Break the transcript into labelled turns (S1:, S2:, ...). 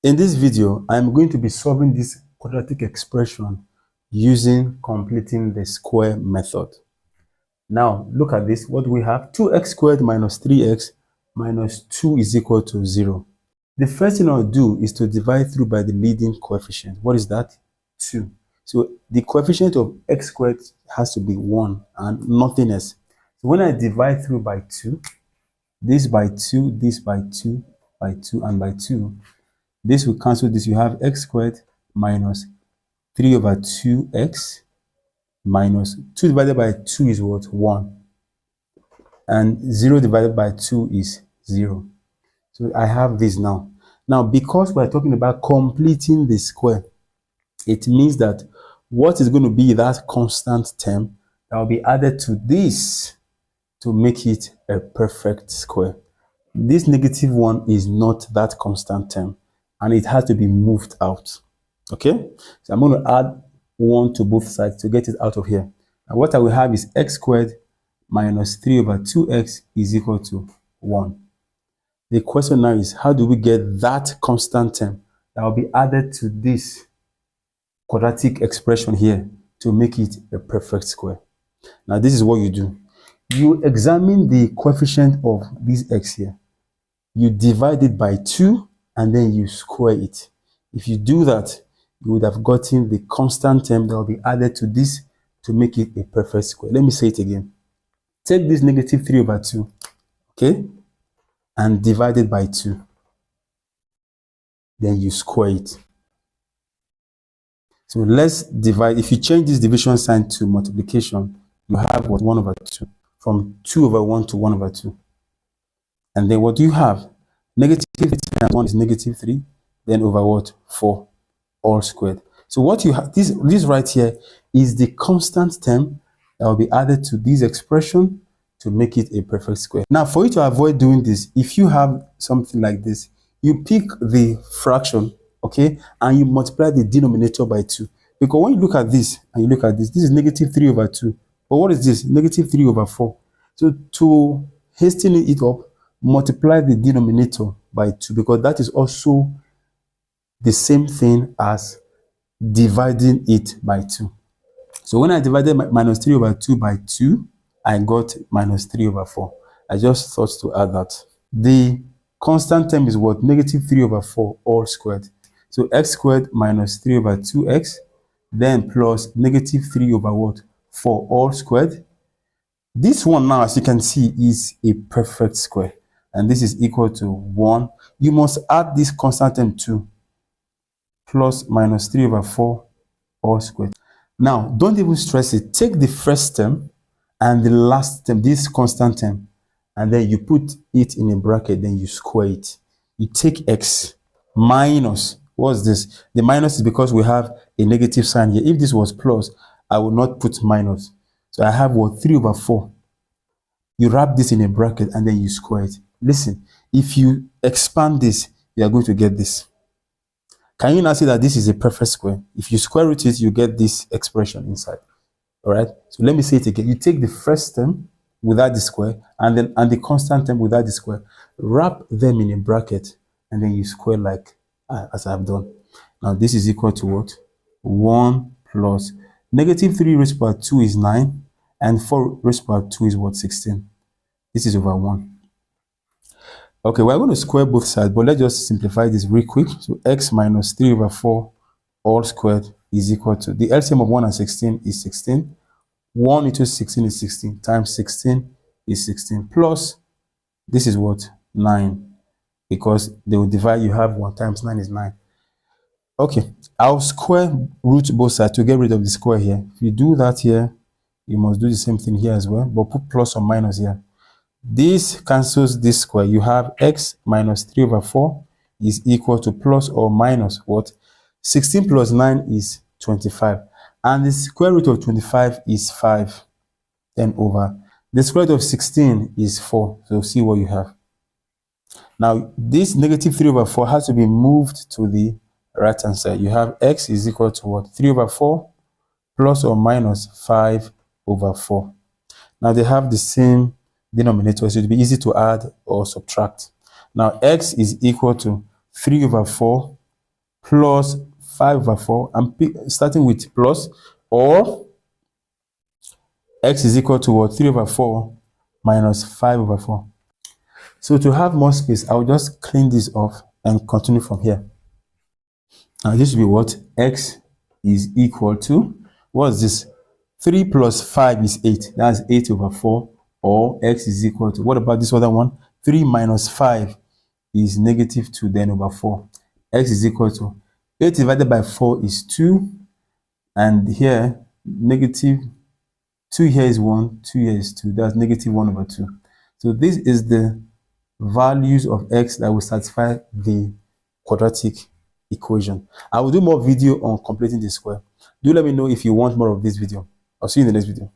S1: In this video, I'm going to be solving this quadratic expression using completing the square method. Now, look at this. What do we have? 2x squared minus 3x minus 2 is equal to 0. The first thing I'll do is to divide through by the leading coefficient. What is that? 2. So the coefficient of x squared has to be 1 and nothing else. So when I divide through by 2, this by 2, this by 2, by 2, and by 2, this will cancel this. You have x squared minus 3 over 2x minus 2 divided by 2 is what? 1. And 0 divided by 2 is 0. So I have this now. Now, because we're talking about completing the square, it means that what is going to be that constant term that will be added to this to make it a perfect square. This negative 1 is not that constant term, and it has to be moved out. Okay? So I'm going to add 1 to both sides to get it out of here. And what I will have is x squared minus 3 over 2x is equal to 1. The question now is, how do we get that constant term that will be added to this quadratic expression here to make it a perfect square? Now, this is what you do. You examine the coefficient of this x here. You divide it by 2 and then you square it. If you do that, you would have gotten the constant term that will be added to this to make it a perfect square. Let me say it again. Take this negative 3 over 2, okay, and divide it by 2. Then you square it. So let's divide. If you change this division sign to multiplication, you have what? 1 over 2. From 2 over 1 to 1 over 2. And then what do you have? Negative 3 times 1 is negative 3. Then over what? 4 all squared. So what you have, this right here is the constant term that will be added to this expression to make it a perfect square. Now, for you to avoid doing this, if you have something like this, you pick the fraction, okay, and you multiply the denominator by 2. Because when you look at this and you look at this is negative 3 over 2. But what is this? Negative 3 over 4. So to hasten it up, multiply the denominator by 2, because that is also the same thing as dividing it by 2. So when I divided minus 3 over 2 by 2, I got minus 3 over 4. I just thought to add that. The constant term is what? Negative 3 over 4 all squared. So x squared minus 3 over 2x, then plus negative 3 over what? 4 all squared. This one now, as you can see, is a perfect square. And this is equal to 1. You must add this constant term 2 plus minus 3 over 4 all squared. Now, don't even stress it. Take the first term and the last term, this constant term, and then you put it in a bracket, then you square it. You take x minus, what's this? The minus is because we have a negative sign here. If this was plus, I would not put minus. So I have what? 3 over 4. You wrap this in a bracket and then you square it. Listen, if you expand this, you are going to get this. Can you now see that this is a perfect square? If you square root it, you get this expression inside. All right. So let me say it again. You take the first term without the square and the constant term without the square. Wrap them in a bracket and then you square like as I've done. Now this is equal to what? 1 plus negative 3 raised to power 2 is 9 and 4 raised to power 2 is what? 16. This is over 1. Okay, we're going to square both sides, but let's just simplify this real quick. So x minus 3 over 4 all squared is equal to, the LCM of 1 and 16 is 16. 1 into 16 is 16 times 16 is 16 plus, this is what? 9. Because they will divide, you have 1 times 9 is 9. Okay, I'll square root both sides to get rid of the square here. If you do that here, you must do the same thing here as well, but put plus or minus here. This cancels this square. You have x minus 3 over 4 is equal to plus or minus what? 16 plus 9 is 25. And the square root of 25 is 5. Then over. The square root of 16 is 4. So see what you have. Now, this negative 3 over 4 has to be moved to the right-hand side. You have x is equal to what? 3 over 4 plus or minus 5 over 4. Now, they have the same denominator, so it will be easy to add or subtract. Now, x is equal to 3 over 4 plus 5/4. I'm starting with plus, or x is equal to what? 3/4 minus 5/4. So to have more space, I'll just clean this off and continue from here. Now this will be what? X is equal to, what is this? 3 plus 5 is 8. That's 8/4. Or x is equal to, what about this other one? 3 minus 5 is -2 then over 4. X is equal to 8 divided by 4 is 2. And here, -2 here is 1, 2 here is 2. That's -1/2. So this is the values of x that will satisfy the quadratic equation. I will do more video on completing the square. Do let me know if you want more of this video. I'll see you in the next video.